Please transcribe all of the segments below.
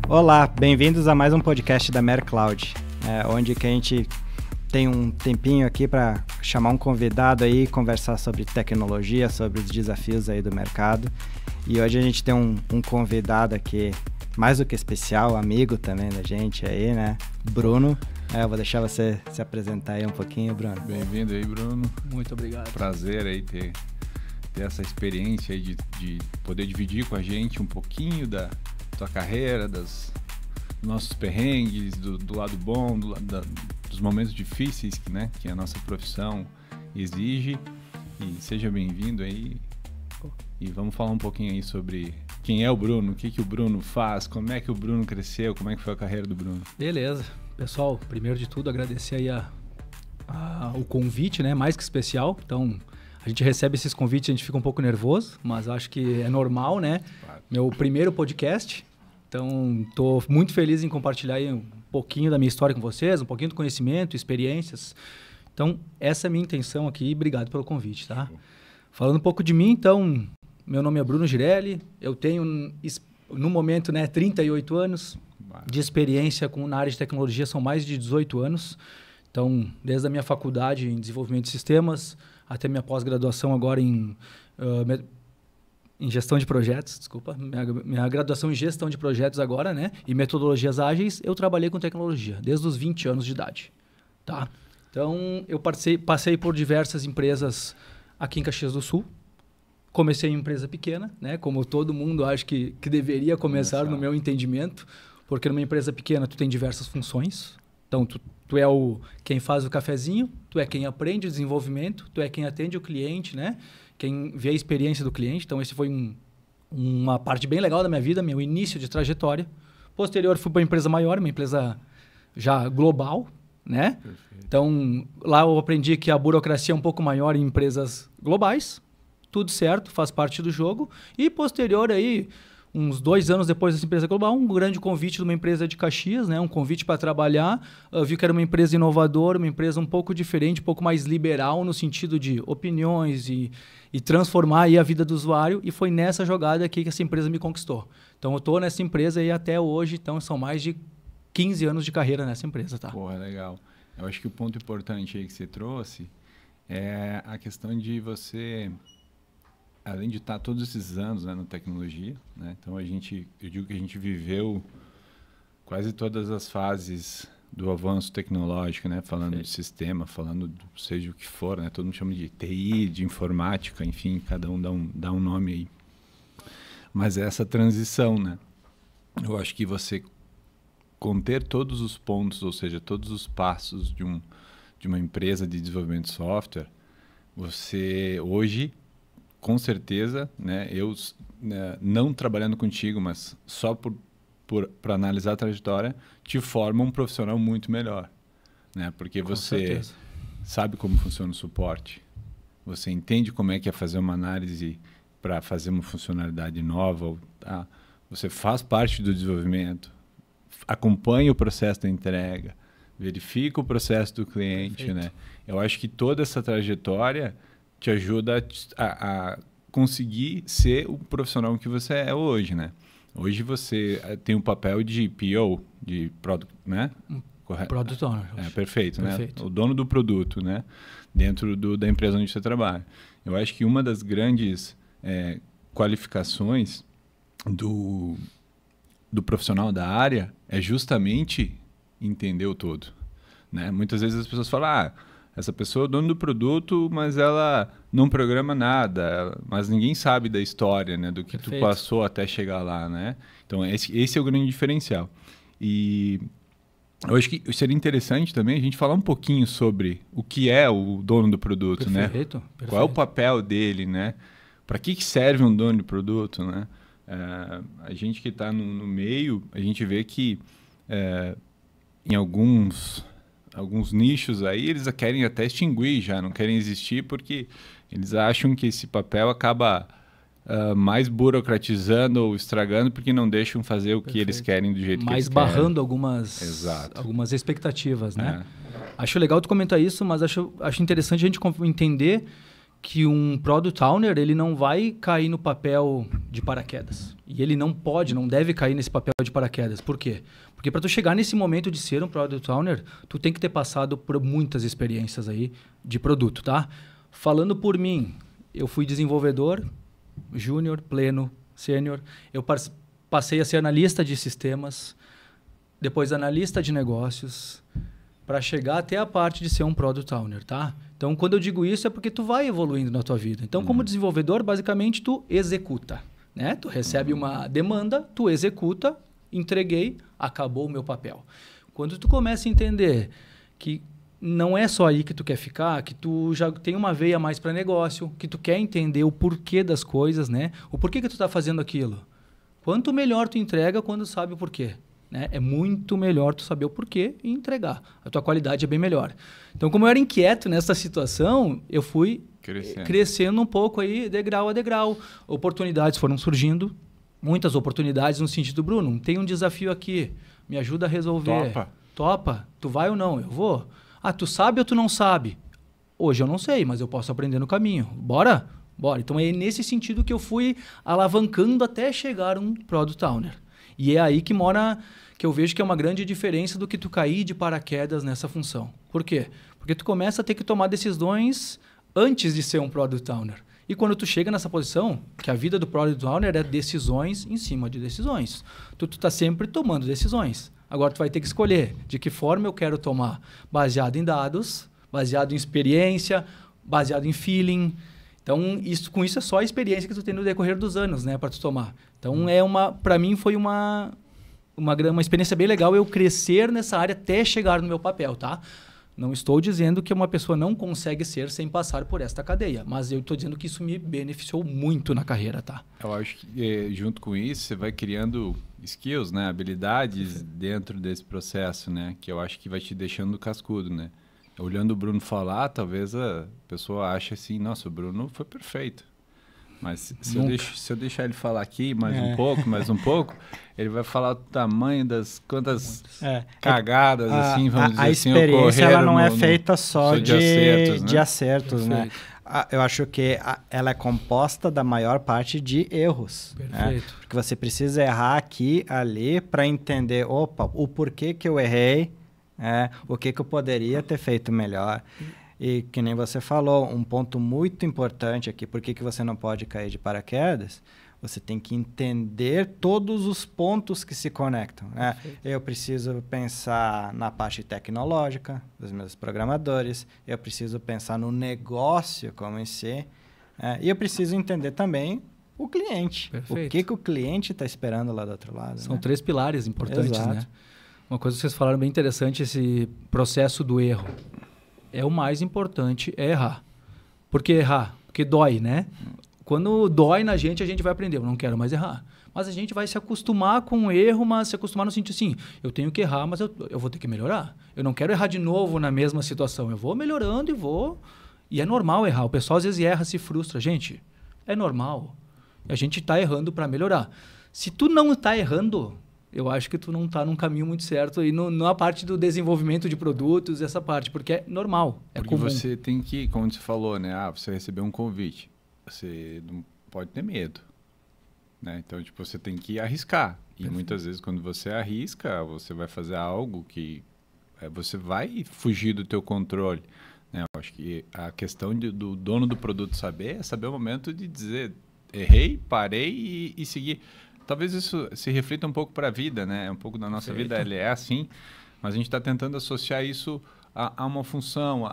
Olá, bem-vindos a mais um podcast da MerCloud, onde que a gente tem um tempinho aqui para chamar um convidado aí, conversar sobre tecnologia, sobre os desafios aí do mercado. E hoje a gente tem um convidado aqui mais do que especial, amigo também da gente aí, né? Bruno. Eu vou deixar você se apresentar aí um pouquinho, Bruno. Bem-vindo aí, Bruno. Muito obrigado. Prazer aí ter essa experiência aí de poder dividir com a gente um pouquinho da tua carreira, dos nossos perrengues, do lado bom, dos momentos difíceis, né, que a nossa profissão exige. E seja bem-vindo aí. E vamos falar um pouquinho aí sobre quem é o Bruno, o que o Bruno faz, como é que o Bruno cresceu, como é que foi a carreira do Bruno. Beleza. Pessoal, primeiro de tudo, agradecer aí o convite, né, mais que especial. Então, a gente recebe esses convites, a gente fica um pouco nervoso, mas acho que é normal, né? Claro. Meu primeiro podcast. Então, estou muito feliz em compartilhar aí um pouquinho da minha história com vocês, um pouquinho do conhecimento, experiências. Então, essa é a minha intenção aqui. Obrigado pelo convite, tá? Falando um pouco de mim, então, meu nome é Bruno Girelli. Eu tenho, no momento, né, 38 anos de experiência na área de tecnologia, são mais de 18 anos. Então, desde a minha faculdade em desenvolvimento de sistemas até minha pós-graduação agora em gestão de projetos, desculpa, minha graduação em gestão de projetos agora, né, e metodologias ágeis, eu trabalhei com tecnologia desde os 20 anos de idade, tá? Então, eu passei por diversas empresas aqui em Caxias do Sul. Comecei em empresa pequena, né, como todo mundo acho que deveria começar no meu entendimento, porque numa empresa pequena tu tem diversas funções. Então, tu é quem faz o cafezinho, tu é quem aprende o desenvolvimento, tu é quem atende o cliente, né? Quem vê a experiência do cliente. Então, esse foi uma parte bem legal da minha vida, meu início de trajetória. Posterior, fui para uma empresa maior, uma empresa já global, né? Perfeito. Então, lá eu aprendi que a burocracia é um pouco maior em empresas globais. Tudo certo, faz parte do jogo. E posterior aí, uns 2 anos depois dessa empresa global, um grande convite de uma empresa de Caxias, né? Um convite para trabalhar. Eu vi que era uma empresa inovadora, uma empresa um pouco diferente, um pouco mais liberal no sentido de opiniões e transformar aí a vida do usuário. E foi nessa jogada aqui que essa empresa me conquistou. Então, eu estou nessa empresa aí até hoje. Então, são mais de 15 anos de carreira nessa empresa, tá? Porra, legal. Eu acho que o ponto importante aí que você trouxe é a questão de você, além de estar todos esses anos, né, na tecnologia, né? Então eu digo que a gente viveu quase todas as fases do avanço tecnológico, né? Falando de sistema, falando seja o que for, né? Todo mundo chama de TI, de informática, enfim, cada um dá um nome aí. Mas é essa transição, né? Eu acho que você conter todos os pontos, ou seja, todos os passos de uma empresa de desenvolvimento de software, você hoje, com certeza, né, eu não trabalhando contigo, mas só para analisar a trajetória, te forma um profissional muito melhor, né? Porque você sabe como funciona o suporte, você entende como é que é fazer uma análise para fazer uma funcionalidade nova, tá? Você faz parte do desenvolvimento, acompanha o processo da entrega, verifica o processo do cliente, né? Eu acho que toda essa trajetória te ajuda a conseguir ser o profissional que você é hoje, né? Hoje você tem o papel de PO, de Product, né? Correto? Product Owner. Perfeito, né? O dono do produto, né? Dentro da empresa onde você trabalha. Eu acho que uma das grandes qualificações do profissional da área é justamente entender o todo, né? Muitas vezes as pessoas falam, essa pessoa é o dono do produto, mas ela não programa nada, mas ninguém sabe da história, né? Do que tu passou até chegar lá, né? Então, esse é o grande diferencial. E eu acho que seria interessante também a gente falar um pouquinho sobre o que é o dono do produto, né? Perfeito. Qual é o papel dele, né? Para que serve um dono de produto, né? A gente que está no meio, a gente vê que em alguns nichos aí, eles querem até extinguir já, não querem existir porque eles acham que esse papel acaba mais burocratizando ou estragando porque não deixam fazer o que eles querem do jeito que eles querem. Mais barrando algumas expectativas, né? Acho legal tu comentar isso, mas acho interessante a gente entender que um Product Owner, ele não vai cair no papel de paraquedas. E ele não deve cair nesse papel de paraquedas. Por quê? Porque para tu chegar nesse momento de ser um Product Owner, tu tem que ter passado por muitas experiências aí de produto, tá? Falando por mim, eu fui desenvolvedor, júnior, pleno, sênior. Eu passei a ser analista de sistemas, depois analista de negócios, para chegar até a parte de ser um Product Owner, tá? Então, quando eu digo isso, é porque tu vai evoluindo na tua vida. Então, como desenvolvedor, basicamente, tu executa, né? Tu recebe uma demanda, tu executa, entreguei, acabou o meu papel. Quando tu começa a entender que não é só aí que tu quer ficar, que tu já tem uma veia mais para negócio, que tu quer entender o porquê das coisas, né? O porquê que tu está fazendo aquilo. Quanto melhor tu entrega quando sabe o porquê. Né? É muito melhor tu saber o porquê e entregar. A tua qualidade é bem melhor. Então, como eu era inquieto nessa situação, eu fui crescendo um pouco aí, degrau a degrau. Oportunidades foram surgindo, muitas oportunidades no sentido, Bruno, tem um desafio aqui, me ajuda a resolver. Topa? Tu vai ou não? Eu vou. Ah, tu sabe ou tu não sabe? Hoje eu não sei, mas eu posso aprender no caminho. Bora? Bora. Então, é nesse sentido que eu fui alavancando até chegar um Product Owner. E é aí que eu vejo que é uma grande diferença do que tu cair de paraquedas nessa função. Por quê? Porque tu começa a ter que tomar decisões antes de ser um Product Owner. E quando tu chega nessa posição, que a vida do Product Owner é decisões em cima de decisões. Tu tá sempre tomando decisões. Agora tu vai ter que escolher de que forma eu quero tomar, baseado em dados, baseado em experiência, baseado em feeling. Então, com isso é só a experiência que tu tem no decorrer dos anos, né, para tu tomar. Então, para mim foi uma experiência bem legal eu crescer nessa área até chegar no meu papel, tá? Não estou dizendo que uma pessoa não consegue ser sem passar por esta cadeia, mas eu estou dizendo que isso me beneficiou muito na carreira, tá? Eu acho que junto com isso você vai criando skills, né, habilidades dentro desse processo, né, que eu acho que vai te deixando cascudo, né? Olhando o Bruno falar, talvez a pessoa ache assim, nossa, o Bruno foi perfeito. Mas se eu deixar ele falar aqui mais um pouco, ele vai falar do tamanho das quantas cagadas, assim, vamos dizer assim, ocorreram. A experiência ela não é feita só de acertos, acertos, né? Eu acho que ela é composta da maior parte de erros. Perfeito. Né? Porque você precisa errar aqui, ali, para entender, o porquê que eu errei, o que eu poderia ter feito melhor. E que nem você falou, um ponto muito importante aqui, por que você não pode cair de paraquedas? Você tem que entender todos os pontos que se conectam. Né? Eu preciso pensar na parte tecnológica dos meus programadores, eu preciso pensar no negócio como em si, e eu preciso entender também o cliente. Perfeito. O que o cliente está esperando lá do outro lado. São 3 pilares importantes, Exato. né? Uma coisa que vocês falaram bem interessante, esse processo do erro. O mais importante é errar. Por que errar? Porque dói, né? Quando dói na gente, a gente vai aprender. Eu não quero mais errar. Mas a gente vai se acostumar com o erro, mas se acostumar no sentido assim, eu tenho que errar, mas eu vou ter que melhorar. Eu não quero errar de novo na mesma situação. Eu vou melhorando e vou... E é normal errar. O pessoal às vezes erra, se frustra. Gente, é normal. A gente está errando para melhorar. Se tu não está errando... Eu acho que tu não está num caminho muito certo aí na parte do desenvolvimento de produtos, essa parte, porque é normal, é porque comum. Você tem que, como você falou, né? Você recebeu um convite, você não pode ter medo, né? Então, tipo, você tem que arriscar. E Perfeito. Muitas vezes, quando você arrisca, você vai fazer algo que você vai fugir do teu controle, né? Eu acho que a questão do dono do produto é saber o momento de dizer, errei, parei e seguir. Talvez isso se reflita um pouco para a vida, né? Um pouco da nossa vida, ele é assim, mas a gente está tentando associar isso a uma função,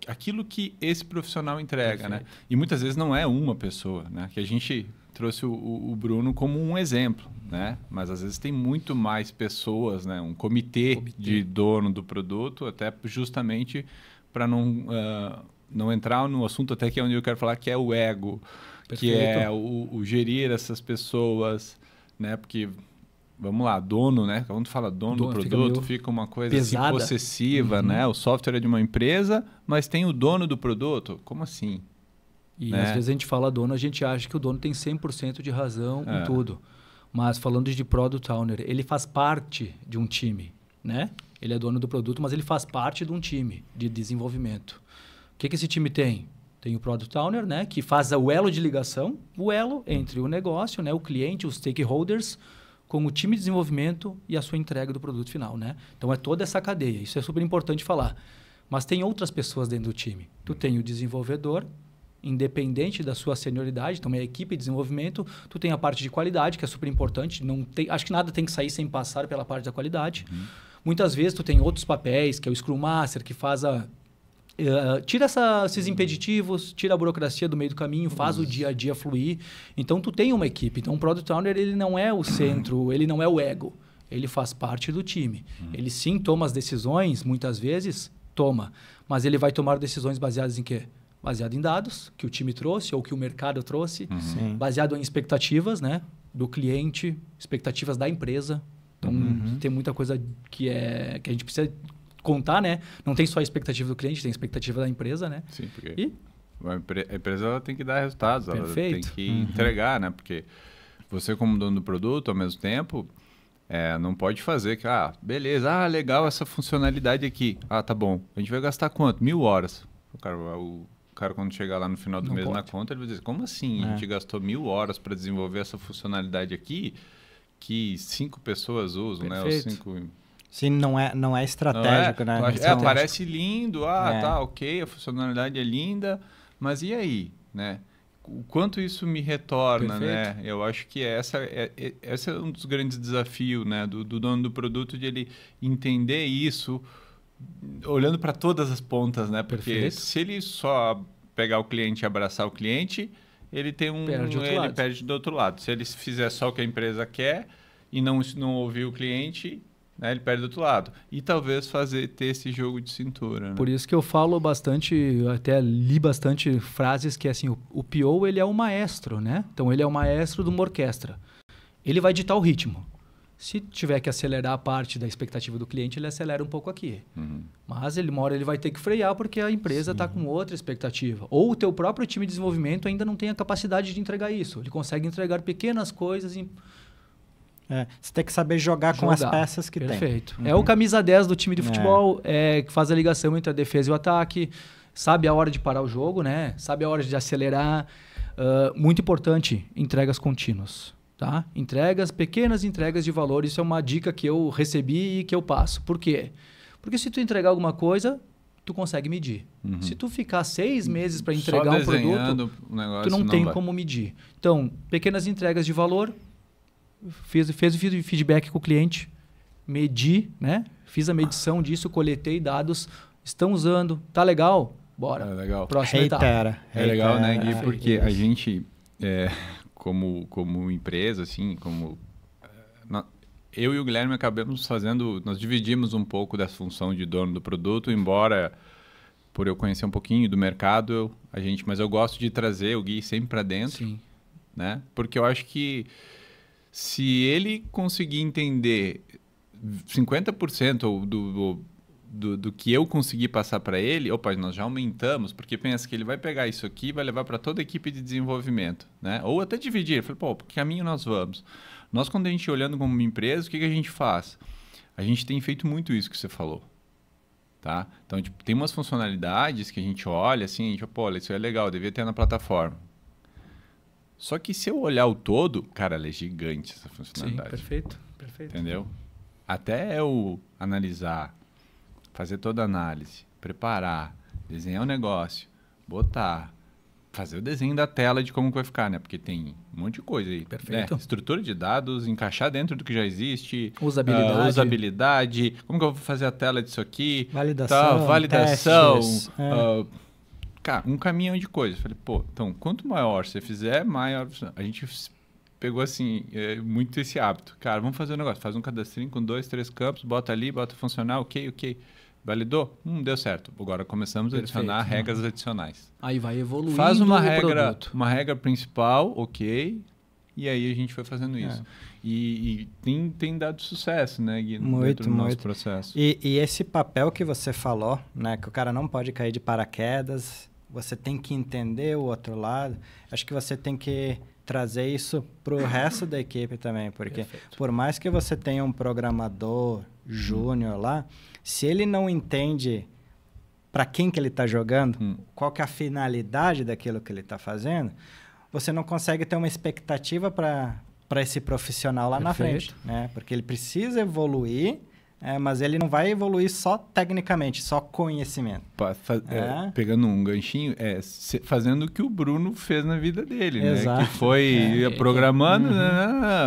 aquilo que esse profissional entrega, né? E muitas vezes não é uma pessoa, né? Que a gente trouxe o Bruno como um exemplo, né? Mas às vezes tem muito mais pessoas, né? Um comitê de dono do produto, até justamente para não entrar no assunto até que é onde eu quero falar, que é o ego. Perfeito. Que é o gerir essas pessoas, né? Porque, vamos lá, dono, né? Quando fala dono do produto, fica uma coisa pesada, assim, possessiva, né? O software é de uma empresa, mas tem o dono do produto? Como assim? E às vezes a gente fala dono, a gente acha que o dono tem 100% de razão em tudo. Mas falando de Product Owner, ele faz parte de um time, né? Ele é dono do produto, mas ele faz parte de um time de desenvolvimento. O que esse time tem? Tem o Product Owner, né, que faz o elo de ligação, o elo entre o negócio, né, o cliente, os stakeholders, com o time de desenvolvimento e a sua entrega do produto final, né? Então, é toda essa cadeia. Isso é super importante falar. Mas tem outras pessoas dentro do time. Tu tem o desenvolvedor, independente da sua senioridade, então é a equipe de desenvolvimento. Tu tem a parte de qualidade, que é super importante. Não tem, acho que nada tem que sair sem passar pela parte da qualidade. Muitas vezes tu tem outros papéis, que é o Scrum Master, que faz tira esses impeditivos, tira a burocracia do meio do caminho, faz o dia a dia fluir. Então, tu tem uma equipe. Então, o Product Owner, ele não é o centro, ele não é o ego. Ele faz parte do time. Ele sim toma as decisões, muitas vezes toma. Mas ele vai tomar decisões baseadas em quê? Baseado em dados que o time trouxe ou que o mercado trouxe. Baseado em expectativas, né, do cliente, expectativas da empresa. Então, tem muita coisa que a gente precisa contar, né? Não tem só a expectativa do cliente, tem a expectativa da empresa, né? Sim, porque a empresa ela tem que dar resultados, ela tem que entregar, né? Porque você, como dono do produto, ao mesmo tempo, não pode fazer que, beleza, legal essa funcionalidade aqui. Tá bom. A gente vai gastar quanto? 1000 horas. O cara, quando chegar lá no final do mês na conta, ele vai dizer, como assim? A gente gastou 1000 horas para desenvolver essa funcionalidade aqui que 5 pessoas usam, né? Os 5... Sim, não é estratégico, né? Parece lindo, tá, ok, a funcionalidade é linda, mas e aí, né? O quanto isso me retorna, né? Eu acho que esse é um dos grandes desafios, né? Do dono do produto, de ele entender isso, olhando para todas as pontas, né? Porque se ele só pegar o cliente e abraçar o cliente, ele perde do outro lado. Se ele fizer só o que a empresa quer e não ouvir o cliente, né, ele perde do outro lado. E talvez ter esse jogo de cintura. Né? Por isso que eu falo bastante, até li bastante frases que assim, o PO, ele é o maestro, né? Então, ele é o maestro de uma orquestra. Ele vai ditar o ritmo. Se tiver que acelerar a parte da expectativa do cliente, ele acelera um pouco aqui. Mas uma hora ele vai ter que frear porque a empresa está com outra expectativa. Ou o teu próprio time de desenvolvimento ainda não tem a capacidade de entregar isso. Ele consegue entregar pequenas coisas você tem que saber jogar com as peças que tem. Perfeito. É o camisa 10 do time de futebol, que faz a ligação entre a defesa e o ataque, sabe a hora de parar o jogo, né? Sabe a hora de acelerar. Muito importante, entregas contínuas. Tá? Pequenas entregas de valor. Isso é uma dica que eu recebi e que eu passo. Por quê? Porque se tu entregar alguma coisa, tu consegue medir. Se tu ficar 6 meses para entregar um produto, tu não tem como medir. Então, pequenas entregas de valor, fez o feedback com o cliente, medi, né? Fiz a medição disso, coletei dados, estão usando, tá legal? Bora. Legal. Próxima etapa. É legal, né, Gui? Porque a gente, como empresa, assim, eu e o Guilherme acabamos nós dividimos um pouco dessa função de dono do produto, embora, por eu conhecer um pouquinho do mercado, mas eu gosto de trazer o Gui sempre para dentro, né? Porque eu acho que se ele conseguir entender 50% do que eu consegui passar para ele, nós já aumentamos, porque pensa que ele vai pegar isso aqui e vai levar para toda a equipe de desenvolvimento, né? Ou até dividir. Ele falou, que caminho nós vamos? Nós, quando a gente olhando como uma empresa, o que a gente faz? A gente tem feito muito isso que você falou, tá? Então, tem umas funcionalidades que a gente olha assim, isso é legal, devia ter na plataforma. Só que se eu olhar o todo, cara, ela é gigante essa funcionalidade. Sim, perfeito. Entendeu? Até eu analisar, fazer toda a análise, preparar, desenhar o negócio, fazer o desenho da tela de como vai ficar, né? Porque tem um monte de coisa aí. Perfeito. Estrutura de dados, encaixar dentro do que já existe. Usabilidade. Como que eu vou fazer a tela disso aqui? Validação. Testes, Cara, um caminhão de coisas. Falei, então, quanto maior você fizer, maior... A gente pegou, assim, muito esse hábito. Cara, vamos fazer um negócio. Faz um cadastrinho com 2, 3 campos, bota ali, bota funcionar, ok. Validou? Deu certo. Agora começamos a adicionar regras adicionais. Aí vai evoluindo. Faz uma regra principal, ok. E aí a gente foi fazendo isso. E tem dado sucesso, né, Gui? Muito. Nosso processo. E esse papel que você falou, né, que o cara não pode cair de paraquedas, você tem que entender o outro lado. Acho que você tem que trazer isso para o resto da equipe também, porque por mais que você tenha um programador júnior lá, se ele não entende para quem que ele está jogando, qual que é a finalidade daquilo que ele está fazendo, você não consegue ter uma expectativa para esse profissional lá na frente, né? Porque ele precisa evoluir, mas ele não vai evoluir só tecnicamente, só conhecimento. Pegando um ganchinho, fazendo o que o Bruno fez na vida dele, Exato. né? Que foi programando,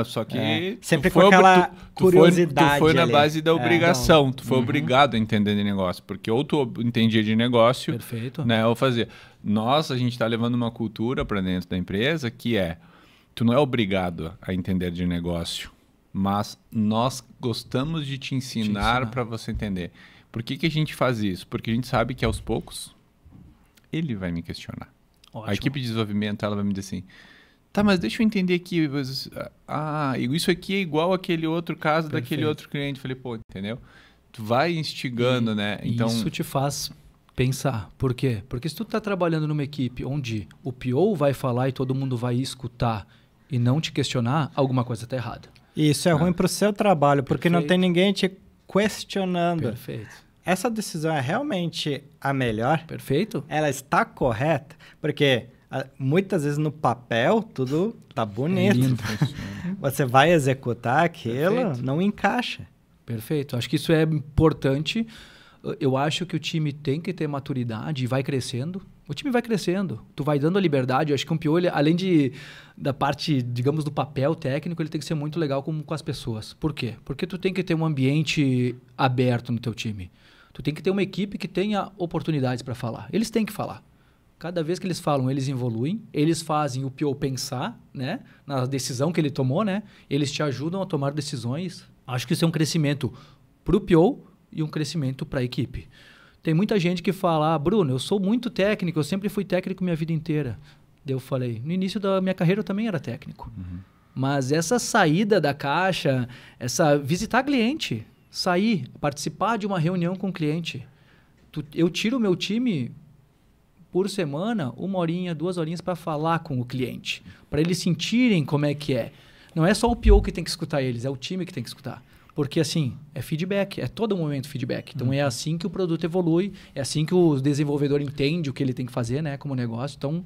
só que... Sempre com aquela curiosidade. Tu foi na base da obrigação, então, tu foi obrigado a entender de negócio, porque ou tu entendia de negócio, né? Ou fazia. A gente está levando uma cultura para dentro da empresa que tu não é obrigado a entender de negócio, mas nós gostamos de te ensinar para você entender. Por que a gente faz isso? Porque a gente sabe que aos poucos ele vai me questionar. Ótimo. A equipe de desenvolvimento ela vai me dizer assim, tá, mas deixa eu entender aqui, isso aqui é igual aquele outro caso daquele outro cliente. Falei, pô, entendeu? Tu vai instigando, né? Então, isso te faz pensar. Por quê? Porque se tu tá trabalhando numa equipe onde o PO vai falar e todo mundo vai escutar e não te questionar, alguma coisa tá errada. E isso é ruim para o seu trabalho, porque não tem ninguém te questionando. Perfeito. Essa decisão é realmente a melhor? Perfeito. Ela está correta? Porque muitas vezes no papel tudo tá bonito. Você vai executar aquilo, não encaixa. Perfeito. Acho que isso é importante. Eu acho que o time tem que ter maturidade e vai crescendo. O time vai crescendo. Tu vai dando a liberdade. Eu acho que um PO, além da parte, digamos, do papel técnico, ele tem que ser muito legal com as pessoas. Por quê? Porque tu tem que ter um ambiente aberto no teu time. Tu tem que ter uma equipe que tenha oportunidades para falar. Eles têm que falar. Cada vez que eles falam, eles evoluem. Eles fazem o PO pensar, né, na decisão que ele tomou, né? Eles te ajudam a tomar decisões. Acho que isso é um crescimento para o PO e um crescimento para a equipe. Tem muita gente que fala, Bruno, eu sou muito técnico, eu sempre fui técnico minha vida inteira. Eu falei, no início da minha carreira eu também era técnico. Mas essa saída da caixa, visitar cliente, sair, participar de uma reunião com o cliente. Eu tiro o meu time por semana, 1 horinha, 2 horinhas para falar com o cliente, para eles sentirem como é que é. Não é só o PO que tem que escutar eles, é o time que tem que escutar. Porque, assim, é feedback, é todo momento feedback. Então, é assim que o produto evolui, é assim que o desenvolvedor entende o que ele tem que fazer, né, como negócio. Então,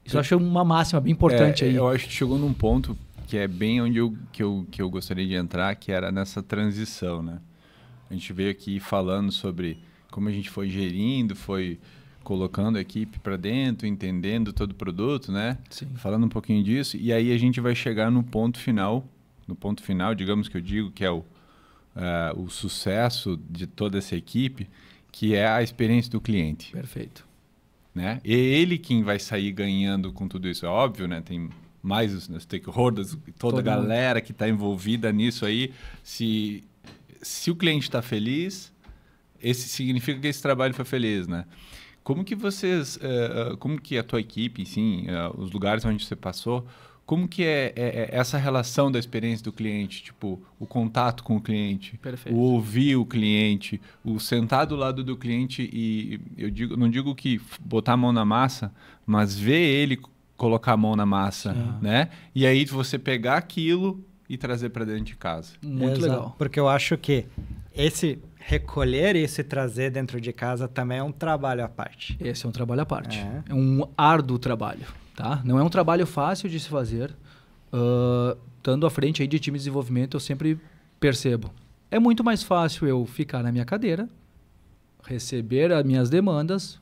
isso eu acho uma máxima bem importante aí. Eu acho que chegou num ponto que é bem onde eu gostaria de entrar, que era nessa transição, né? A gente veio aqui falando sobre como a gente foi gerindo, foi colocando a equipe para dentro, entendendo todo o produto, né? Sim. Falando um pouquinho disso. E aí a gente vai chegar no ponto final, digamos que eu digo que é o sucesso de toda essa equipe, que é a experiência do cliente. Perfeito. Né? E ele quem vai sair ganhando com tudo isso. É óbvio, né? Tem mais os stakeholders, toda a galera que está envolvida nisso aí. Se o cliente está feliz, esse significa que esse trabalho foi feliz, né? Como que vocês, como que a tua equipe, sim, os lugares onde você passou, como que é essa relação da experiência do cliente? Tipo, o contato com o cliente, Perfeito. o ouvir o cliente, o sentar do lado do cliente e não digo que botar a mão na massa, mas ver ele colocar a mão na massa, né? E aí você pegar aquilo e trazer para dentro de casa. Muito legal. Porque eu acho que esse recolher isso e trazer dentro de casa também é um trabalho à parte. Esse é um trabalho à parte. É um árduo trabalho. Tá? Não é um trabalho fácil de se fazer. Estando à frente aí de time de desenvolvimento, eu sempre percebo. É muito mais fácil eu ficar na minha cadeira, receber as minhas demandas,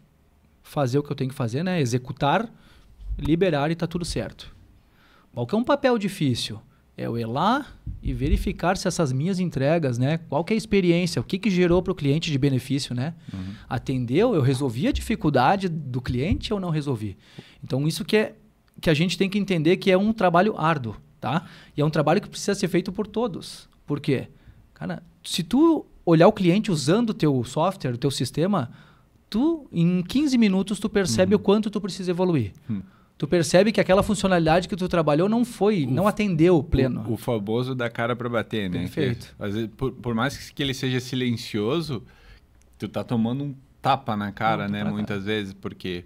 fazer o que eu tenho que fazer, né? Executar, liberar e tá tudo certo. Qual que é um papel difícil? É eu ir lá e verificar se essas minhas entregas, né? Qual que é a experiência, o que gerou para o cliente de benefício, né? Atendeu, eu resolvi a dificuldade do cliente ou não resolvi? Então, isso que a gente tem que entender que é um trabalho árduo, tá? E é um trabalho que precisa ser feito por todos. Por quê? Cara, se tu olhar o cliente usando o teu software, o teu sistema, em 15 minutos, tu percebe o quanto tu precisa evoluir. Tu percebe que aquela funcionalidade que tu trabalhou não atendeu pleno. O famoso da cara para bater, né? Perfeito. Às vezes, por mais que ele seja silencioso, tu tá tomando um tapa na cara, né? Muitas vezes, porque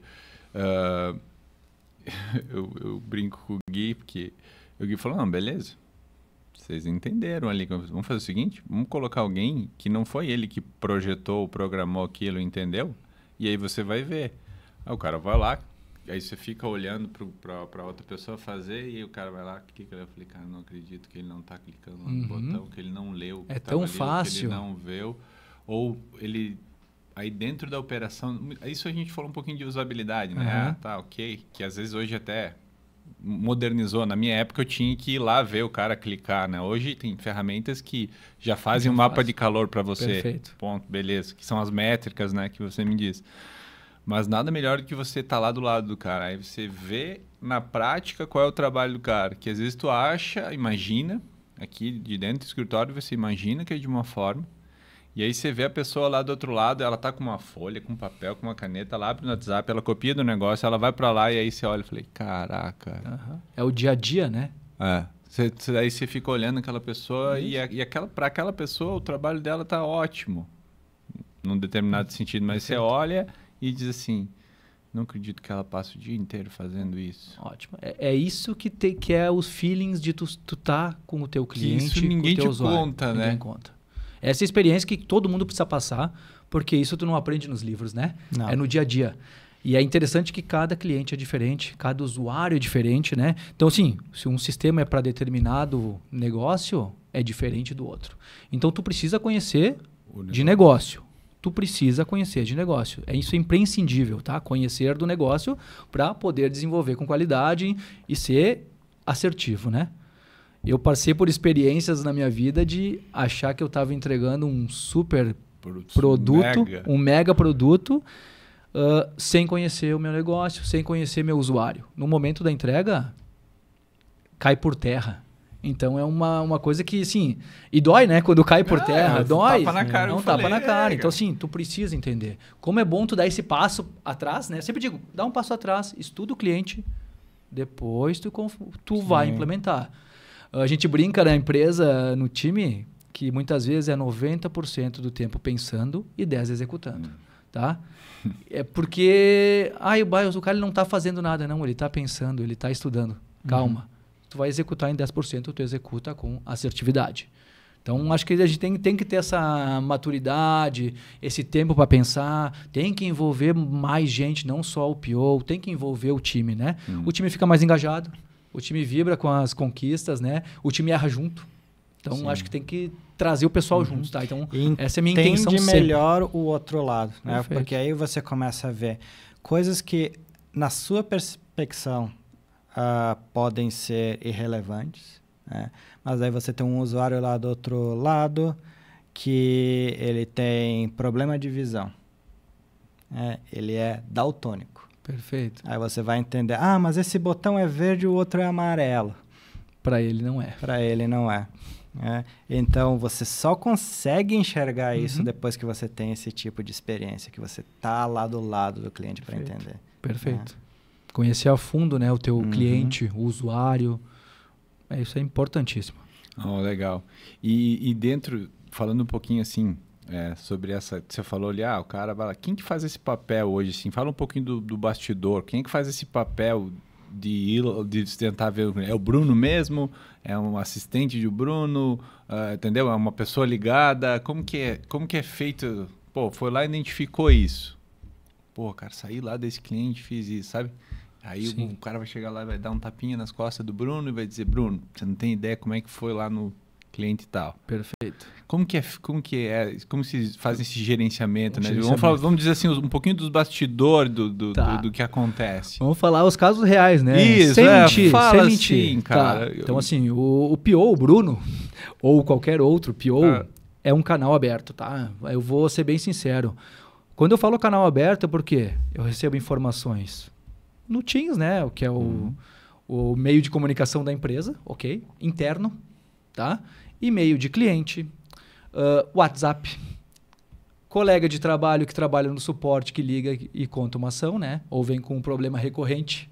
eu brinco com o Gui, porque o Gui falou, não, beleza, vocês entenderam ali, vamos fazer o seguinte, vamos colocar alguém que não foi ele que projetou ou programou aquilo, entendeu? E aí você vai ver. Aí o cara vai lá, aí você fica olhando para outra pessoa fazer e aí o cara vai lá, clica. Eu falei, cara, não acredito que ele não está clicando no botão, que ele não leu. É tão ali, fácil. que ele não viu. Ou ele... Aí dentro da operação... Isso a gente falou um pouquinho de usabilidade, né? Ah, tá, ok. Que às vezes hoje até modernizou. Na minha época eu tinha que ir lá ver o cara clicar, né? Hoje tem ferramentas que já fazem um mapa de calor para você. Perfeito. Ponto, beleza. Que são as métricas, né? Que você me diz. Mas nada melhor do que você estar lá do lado do cara. Aí você vê na prática qual é o trabalho do cara. Que às vezes tu acha, imagina, aqui de dentro do escritório você imagina que é de uma forma. E aí você vê a pessoa lá do outro lado, ela tá com uma folha, com um papel, com uma caneta, ela abre no WhatsApp, ela copia do negócio, ela vai para lá e aí você olha e falei, caraca. É o dia a dia, né? Aí você fica olhando aquela pessoa e para aquela pessoa o trabalho dela tá ótimo, num determinado sentido. Mas você olha e diz assim, não acredito que ela passa o dia inteiro fazendo isso. Ótimo. É isso que é os feelings de tu tá com o teu cliente, que isso ninguém com o teu te usuário. conta, né? Ninguém conta. Essa é a experiência que todo mundo precisa passar, porque isso tu não aprende nos livros, né? Não. É no dia a dia. E é interessante que cada cliente é diferente, cada usuário é diferente, né? Então, assim, se um sistema é para determinado negócio, é diferente do outro. Então, tu precisa conhecer de negócio. Tu precisa conhecer de negócio. Isso é imprescindível, tá? Conhecer do negócio para poder desenvolver com qualidade e ser assertivo, né? Eu passei por experiências na minha vida de achar que eu estava entregando um super produto, um mega produto, sem conhecer o meu negócio, sem conhecer meu usuário. No momento da entrega, cai por terra. Então é uma coisa que, assim, e dói, né? Quando cai por terra, dói. Tapa na cara, não tapa na cara. Então, assim, tu precisa entender. Como é bom tu dar esse passo atrás, né? Sempre digo, dá um passo atrás, estuda o cliente, depois tu vai implementar. A gente brinca na empresa, no time, que muitas vezes é 90% do tempo pensando e 10% executando, tá? É porque o cara não está fazendo nada, não. Ele está pensando, ele está estudando. Calma. Tu vai executar em 10%, tu executa com assertividade. Então, acho que a gente tem que ter essa maturidade, esse tempo para pensar, tem que envolver mais gente, não só o PO, tem que envolver o time, né? O time fica mais engajado, o time vibra com as conquistas, né? O time erra junto. Então, acho que tem que trazer o pessoal junto, tá? Então, essa é a minha intenção sempre. Entende melhor o outro lado, né? Perfeito. Porque aí você começa a ver coisas que, na sua perspectiva, podem ser irrelevantes, né? Mas aí você tem um usuário lá do outro lado que ele tem problema de visão. Ele é daltônico. Perfeito. Aí você vai entender, mas esse botão é verde e o outro é amarelo. Para ele não é. Para ele não é. Então, você só consegue enxergar isso depois que você tem esse tipo de experiência, que você tá lá do lado do cliente para entender. Perfeito. Conhecer a fundo, né, o teu cliente, o usuário. Isso é importantíssimo. Legal. E dentro, falando um pouquinho assim, sobre essa... Você falou ali, o cara vai lá. Quem que faz esse papel hoje? Assim? Fala um pouquinho do bastidor. Quem que faz esse papel de tentar ver? É o Bruno mesmo? É um assistente de Bruno? Entendeu? É uma pessoa ligada? Como que é feito? Pô, foi lá e identificou isso. Pô, cara, saí lá desse cliente, fiz isso, sabe? Aí o cara vai chegar lá e vai dar um tapinha nas costas do Bruno e vai dizer, Bruno, você não tem ideia como é que foi lá no cliente e tal. Perfeito. Como se faz esse gerenciamento, né? Vamos dizer assim, um pouquinho dos bastidores do que acontece. Vamos falar os casos reais, né? Isso, sem mentir, fala sem mentir. Assim, cara. Então, assim, o PO, o Bruno, ou qualquer outro PO, é um canal aberto, tá? Eu vou ser bem sincero. Quando eu falo canal aberto, é porque eu recebo informações no Teams, né? Que é o meio de comunicação da empresa, ok? Interno, tá? E-mail de cliente, WhatsApp, colega de trabalho que trabalha no suporte que liga e conta uma ação, né? Ou vem com um problema recorrente.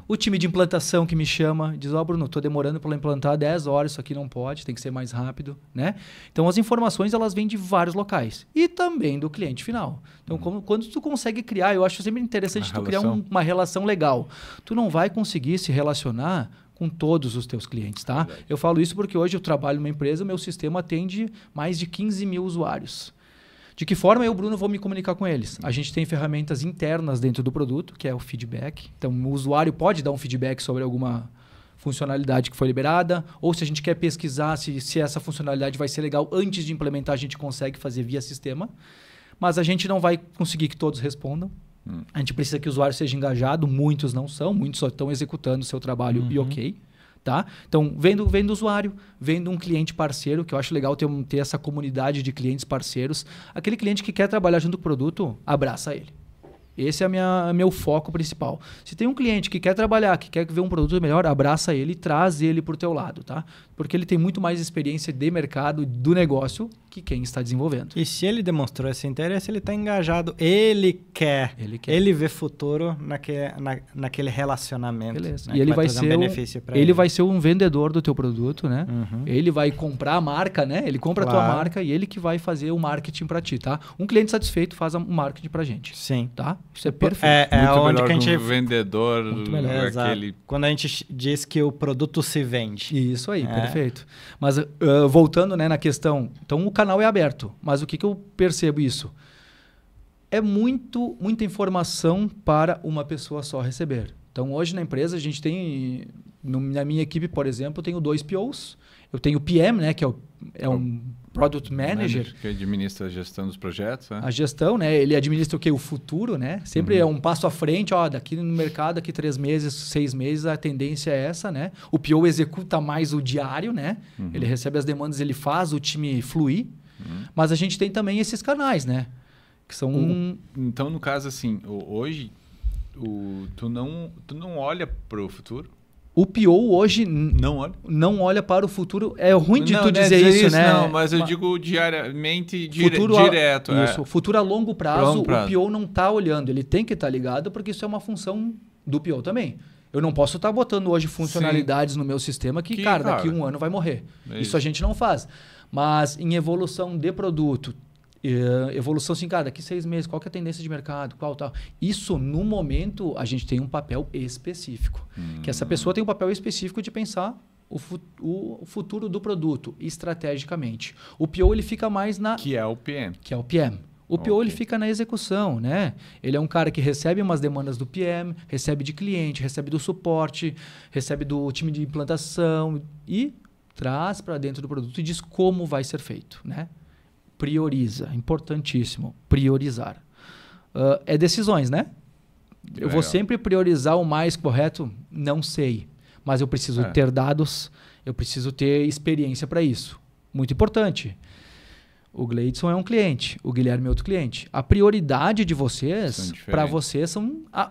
O time de implantação que me chama, diz, Bruno, estou demorando para implantar 10 horas, isso aqui não pode, tem que ser mais rápido, né? Então, as informações, elas vêm de vários locais. E também do cliente final. Então, quando tu consegue criar, eu acho sempre interessante tu criar uma relação legal. Tu não vai conseguir se relacionar com todos os teus clientes, tá? Eu falo isso porque hoje eu trabalho numa empresa, meu sistema atende mais de 15 mil usuários. De que forma eu, Bruno, vou me comunicar com eles? A gente tem ferramentas internas dentro do produto, que é o feedback. Então, o usuário pode dar um feedback sobre alguma funcionalidade que foi liberada, ou se a gente quer pesquisar se essa funcionalidade vai ser legal antes de implementar, a gente consegue fazer via sistema. Mas a gente não vai conseguir que todos respondam. A gente precisa que o usuário seja engajado, muitos não são, muitos só estão executando o seu trabalho e ok. Tá? Então, vendo o usuário, vendo um cliente parceiro, que eu acho legal ter essa comunidade de clientes parceiros. Aquele cliente que quer trabalhar junto com o produto, abraça ele. Esse é meu foco principal. Se tem um cliente que quer trabalhar, que quer ver um produto melhor, abraça ele e traz ele para o teu lado, tá? Porque ele tem muito mais experiência de mercado, do negócio, que quem está desenvolvendo. E se ele demonstrou esse interesse, ele está engajado, ele quer, ele vê futuro naquele relacionamento. Beleza. Né, e ele vai ser um benefício para ele vai ser um vendedor do teu produto, né? Ele vai comprar a marca, né? Ele compra a tua marca e ele que vai fazer o marketing para ti, tá? Um cliente satisfeito faz o marketing para gente. Sim. Tá? Isso é perfeito. Muito onde melhor que a gente... que um vendedor, aquele... Quando a gente diz que o produto se vende. Isso aí, perfeito. Mas voltando, né, na questão, então o canal é aberto, mas o que eu percebo isso? É muita informação para uma pessoa só receber. Então hoje na empresa a gente tem, na minha equipe, por exemplo, eu tenho 2 POs, eu tenho o PM, né, que é um Product Manager. Que administra a gestão dos projetos. Né? A gestão, né? Ele administra o quê? O futuro, né? Sempre é um passo à frente. Ó, daqui no mercado, daqui 3 meses, 6 meses, a tendência é essa, né? O PO executa mais o diário, né? Ele recebe as demandas, ele faz o time fluir. Mas a gente tem também esses canais, né? Que são... Então, no caso, assim, hoje, tu não olha para o futuro? O PO hoje não olha para o futuro. É ruim de tu dizer isso, né? Não, mas eu digo diariamente, direto. Isso, futuro a longo prazo, o PO não está olhando. Ele tem que estar ligado porque isso é uma função do PO também. Eu não posso estar botando hoje funcionalidades no meu sistema que, cara, daqui a um ano vai morrer. Isso a gente não faz. Mas em evolução de produto, evolução assim, cara, daqui 6 meses, qual que é a tendência de mercado, qual tal. Isso, no momento, a gente tem um papel específico. Que essa pessoa tem um papel específico de pensar o futuro do produto, estrategicamente. O PO, ele fica mais na... Que é o PM. Que é o PM. O PO, ele fica na execução, né? Ele é um cara que recebe umas demandas do PM, recebe de cliente, recebe do suporte, recebe do time de implantação e traz para dentro do produto e diz como vai ser feito, né? Prioriza, importantíssimo, priorizar. É decisões, né? Eu vou sempre priorizar o mais correto? Não sei, mas eu preciso ter dados, eu preciso ter experiência para isso. Muito importante. O Gleidson é um cliente, o Guilherme é outro cliente. A prioridade de vocês, para vocês,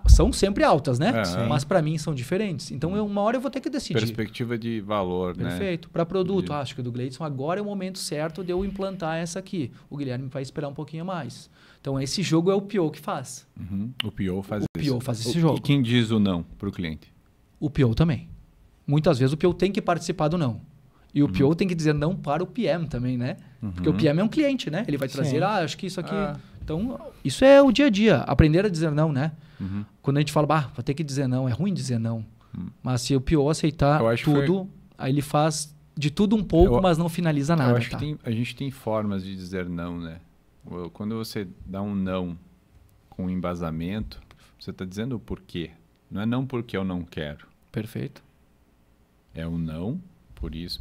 são sempre altas, né? Mas para mim são diferentes. Então, uma hora eu vou ter que decidir. Perspectiva de valor, né? Perfeito. Para produto, acho que o do Gleidson agora é o momento certo de eu implantar essa aqui. O Guilherme vai esperar um pouquinho mais. Então, esse jogo é o PO que faz. O PO faz isso. O PO faz esse jogo. E quem diz o não para o cliente? O PO também. Muitas vezes o PO tem que participar do não. E o PO tem que dizer não para o PM também, né? Porque o PM é um cliente, né? Ele vai trazer, acho que isso aqui... Então, isso é o dia a dia. Aprender a dizer não, né? Quando a gente fala, vou ter que dizer não, é ruim dizer não. Mas se o PO aceitar tudo, aí ele faz de tudo um pouco, mas não finaliza nada. Eu acho que a gente tem formas de dizer não, né? Quando você dá um não com embasamento, você está dizendo o porquê. Não é não porque eu não quero. Perfeito. É um não... Por isso.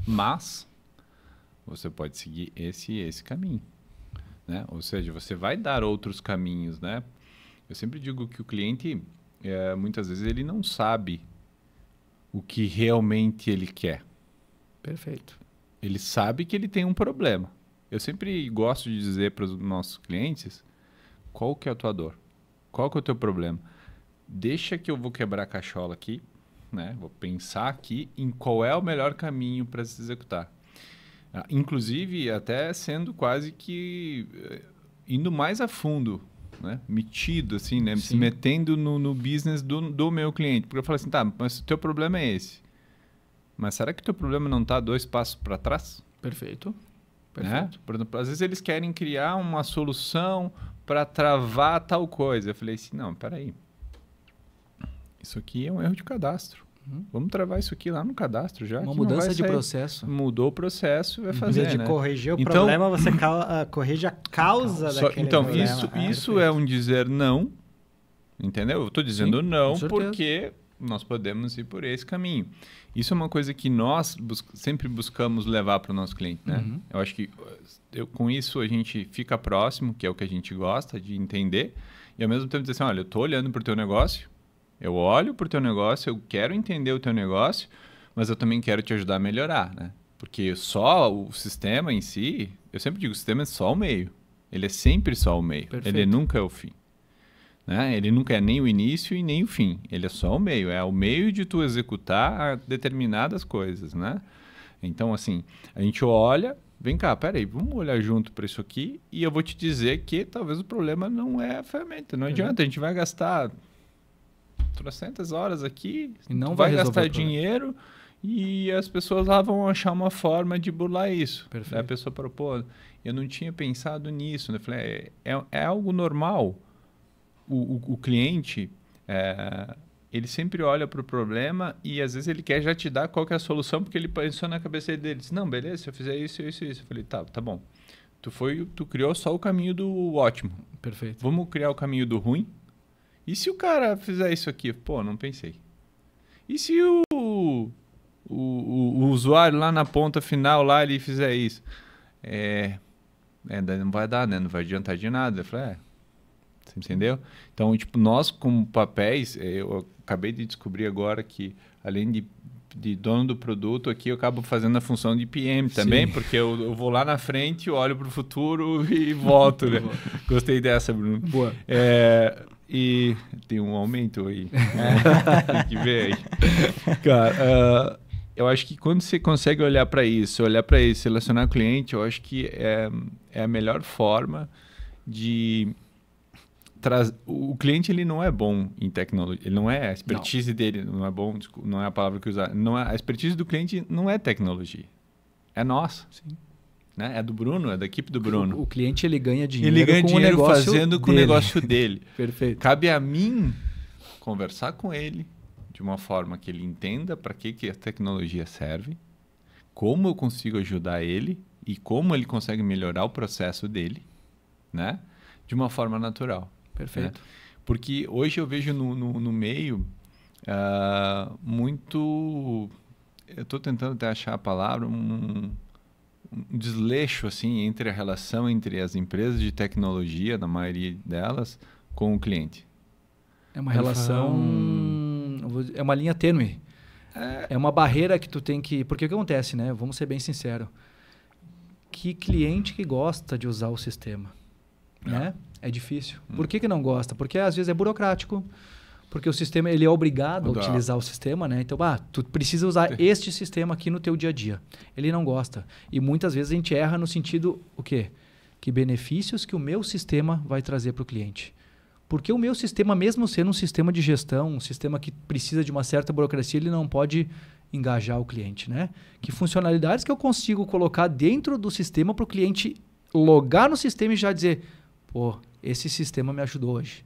Mas você pode seguir esse caminho, né? Ou seja, você vai dar outros caminhos, né? Eu sempre digo que o cliente, muitas vezes, ele não sabe o que realmente ele quer. Perfeito. Ele sabe que ele tem um problema. Eu sempre gosto de dizer para os nossos clientes qual que é a tua dor, qual que é o teu problema. Deixa que eu vou quebrar a cachola aqui, né? Vou pensar aqui em qual é o melhor caminho para se executar. Inclusive, até sendo quase que indo mais a fundo, né? Metido, assim, né? Se metendo no business do meu cliente. Porque eu falo assim, tá, mas o teu problema é esse. Mas será que o teu problema não está 2 passos para trás? Perfeito. Né? Por exemplo, às vezes eles querem criar uma solução para travar tal coisa. Eu falei assim, não, peraí. Isso aqui é um erro de cadastro. Vamos travar isso aqui lá no cadastro já. Uma que não vai mudança de sair. processo. Mudou o processo, vai Em fazer, vez de né? corrigir o Então- problema, você corrige a causa daquele Então, problema. isso é um dizer não, entendeu? Eu estou dizendo Sim, não com certeza. porque nós podemos ir por esse caminho. Isso é uma coisa que nós sempre buscamos levar para o nosso cliente, né? Uhum. Eu acho que com isso a gente fica próximo, que é o que a gente gosta de entender, e ao mesmo tempo dizer assim, olha, eu estou olhando para o teu negócio, eu olho para o teu negócio, eu quero entender o teu negócio, mas eu também quero te ajudar a melhorar, né? Porque só o sistema em si, eu sempre digo, o sistema é só o meio. Ele é sempre só o meio. Perfeito. Ele nunca é o fim. Né? Ele nunca é nem o início e nem o fim. Ele é só o meio. É o meio de tu executar determinadas coisas, né? Então, assim, a gente olha, vem cá, peraí, vamos olhar junto para isso aqui e eu vou te dizer que talvez o problema não é a ferramenta. Não adianta, a gente vai gastar 300 horas aqui, E não tu vai vai resolver gastar o problema. dinheiro e as pessoas lá vão achar uma forma de burlar isso. Perfeito. Aí a pessoa propôs, eu não tinha pensado nisso. Né? Eu falei, é algo normal. O cliente, ele sempre olha para o problema e às vezes ele quer já te dar qual que é a solução porque ele pensou na cabeça dele. Ele diz, não, beleza, se eu fizer isso. Eu falei, tá bom. Tu criou só o caminho do ótimo. Perfeito. Vamos criar o caminho do ruim? E se o cara fizer isso aqui? Pô, não pensei. E se o usuário lá na ponta final, lá ele fizer isso? Daí não vai dar, né? Não vai adiantar de nada. Eu falei, você entendeu? Então, tipo, nós como papéis, eu acabei de descobrir agora que, além de dono do produto, aqui eu acabo fazendo a função de PM também, porque eu vou lá na frente, olho para o futuro e volto, né? Gostei dessa, Bruno. Boa. E tem um aumento aí. Tem que ver aí. Cara, eu acho que quando você consegue olhar para isso, selecionar o cliente, eu acho que é a melhor forma de trazer. O cliente ele não é bom em tecnologia, ele não é a expertise dele, não é bom, não é a palavra que usar. Não é, a expertise do cliente não é tecnologia, é nossa. Sim. Né? É do Bruno, é da equipe do Bruno. O cliente ele ganha dinheiro, Ele ganha com dinheiro o negócio fazendo com o dele. negócio dele. Perfeito. Cabe a mim conversar com ele de uma forma que ele entenda para que a tecnologia serve, como eu consigo ajudar ele e como ele consegue melhorar o processo dele, né? De uma forma natural. Perfeito. Né? Porque hoje eu vejo no meio muito... Eu estou tentando até achar a palavra, um desleixo assim, entre a relação entre as empresas de tecnologia, na maioria delas, com o cliente. É uma relação... É uma linha tênue. É uma barreira que tu tem que... Porque o que acontece, né? Vamos ser bem sinceros. Que cliente que gosta de usar o sistema? Né? É difícil. Por que não gosta? Porque às vezes é burocrático. Porque o sistema ele é obrigado a utilizar o sistema, né? Então, tu precisa usar este sistema aqui no teu dia a dia. Ele não gosta. E muitas vezes a gente erra no sentido, o quê? Que benefícios que o meu sistema vai trazer para o cliente. Porque o meu sistema, mesmo sendo um sistema de gestão, um sistema que precisa de uma certa burocracia, ele não pode engajar o cliente, né? Que funcionalidades que eu consigo colocar dentro do sistema para o cliente logar no sistema e já dizer, pô, esse sistema me ajudou hoje.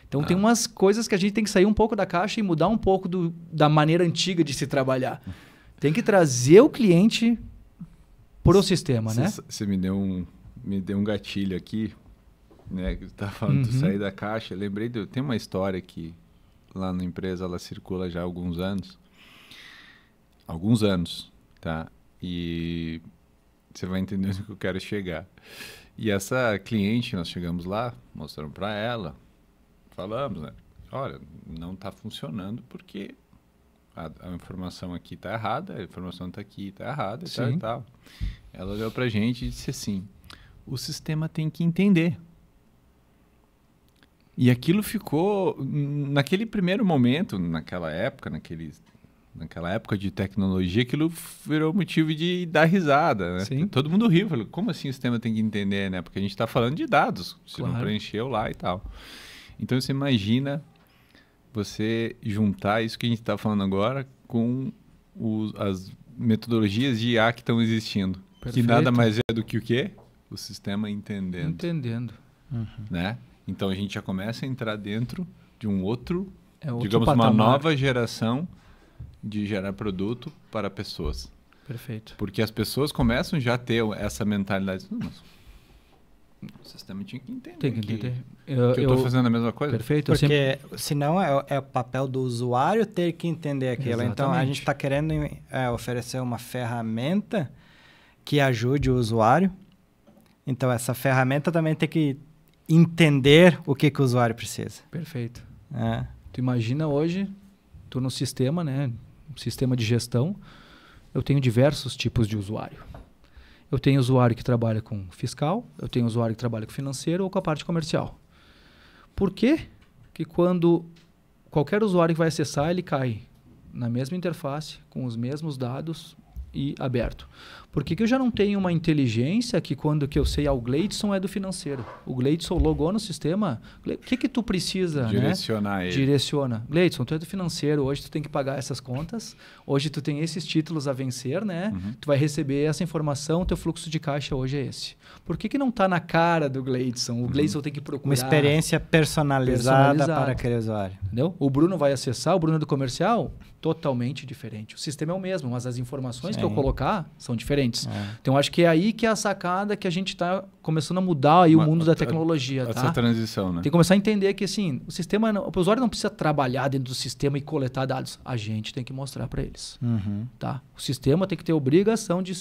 Então, tem umas coisas que a gente tem que sair um pouco da caixa e mudar um pouco da maneira antiga de se trabalhar. Tem que trazer o cliente pro sistema, né? Você me deu um gatilho aqui, né? Que você tá falando de sair da caixa. Eu lembrei, tem uma história que lá na empresa ela circula já há alguns anos. Alguns anos, tá? E você vai entender onde que eu quero chegar. E essa cliente, nós chegamos lá, mostramos para ela, falamos, né? Olha, não está funcionando porque a informação aqui está errada, a informação está aqui, está errada e tal e tal. Ela olhou para a gente e disse assim, o sistema tem que entender. E aquilo ficou, naquele primeiro momento, naquela época de tecnologia, aquilo virou motivo de dar risada, né? Sim. Todo mundo riu, falou, como assim o sistema tem que entender, né? Porque a gente está falando de dados, se não preencheu lá e tal. Então, você imagina você juntar isso que a gente está falando agora com as metodologias de IA que estão existindo. Perfeito. Que nada mais é do que o quê? O sistema entendendo. Entendendo. Né? Então, a gente já começa a entrar dentro de um outro, outro digamos, patamar. uma nova geração de gerar produto para pessoas. Perfeito. Porque as pessoas começam já a ter essa mentalidade. O sistema tinha que entender Tem que entender. que eu estou fazendo a mesma coisa. Perfeito. Porque senão é o papel do usuário ter que entender aquilo. Exatamente. Então, a gente está querendo oferecer uma ferramenta que ajude o usuário. Então, essa ferramenta também tem que entender o que o usuário precisa. Perfeito. É. Tu imagina hoje, tu no sistema, né? Sistema de gestão, eu tenho diversos tipos de usuário. Eu tenho usuário que trabalha com fiscal, eu tenho usuário que trabalha com financeiro ou com a parte comercial. Por quê? Que quando qualquer usuário que vai acessar, ele cai na mesma interface, com os mesmos dados e aberto. Por que eu já não tenho uma inteligência que quando que eu sei, o Gleidson é do financeiro. O Gleidson logou no sistema, o que tu precisa? Direcionar ele. Direciona. Gleidson, tu é do financeiro, hoje tu tem que pagar essas contas, hoje tu tem esses títulos a vencer, né? Tu vai receber essa informação, teu fluxo de caixa hoje é esse. Por que não está na cara do Gleidson? O Gleidson tem que procurar... Uma experiência personalizada para aquele usuário. Entendeu? O Bruno vai acessar, o Bruno é do comercial, totalmente diferente. O sistema é o mesmo, mas as informações que eu colocar são diferentes. Então, acho que é aí que é a sacada que a gente está começando a mudar aí o mundo da tecnologia. Essa transição, né? Tem que começar a entender que assim, o sistema, o usuário não precisa trabalhar dentro do sistema e coletar dados. A gente tem que mostrar para eles. Tá? O sistema tem que ter obrigação de